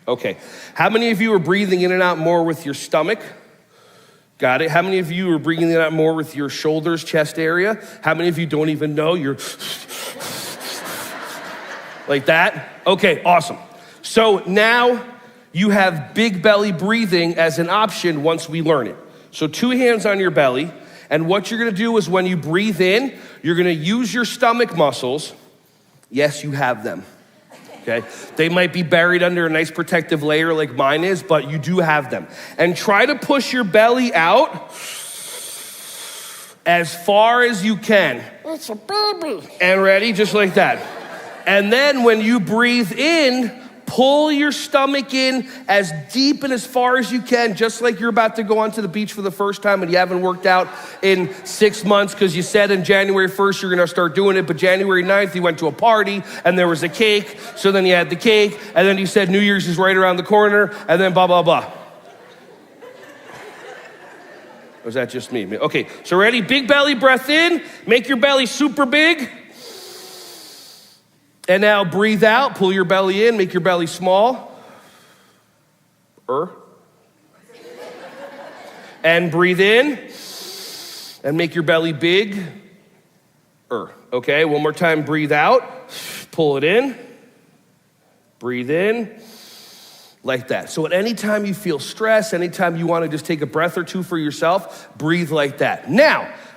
Okay. How many of you are breathing in and out more with your stomach? Got it. How many of you are breathing in and out more with your shoulders, chest area? How many of you don't even know you're like that? Okay, awesome. So now you have big belly breathing as an option once we learn it. So 2 hands on your belly, and what you're gonna do is when you breathe in, you're gonna use your stomach muscles. Yes, you have them, okay? They might be buried under a nice protective layer like mine is, but you do have them. And try to push your belly out as far as you can. It's a baby. And ready, just like that. And then when you breathe in, pull your stomach in as deep and as far as you can, just like you're about to go onto the beach for the first time and you haven't worked out in 6 months because you said in January 1st you're gonna start doing it, but January 9th you went to a party and there was a cake, so then you had the cake, and then you said New Year's is right around the corner, and then blah, blah, blah. Or is that just me? Okay, so ready? Big belly breath in, make your belly super big. And now breathe out, pull your belly in, make your belly small. And breathe in, and make your belly big. Okay, one more time, breathe out, pull it in, breathe in, like that. So at any time you feel stress, anytime you wanna just take a breath or two for yourself, breathe like that. Now,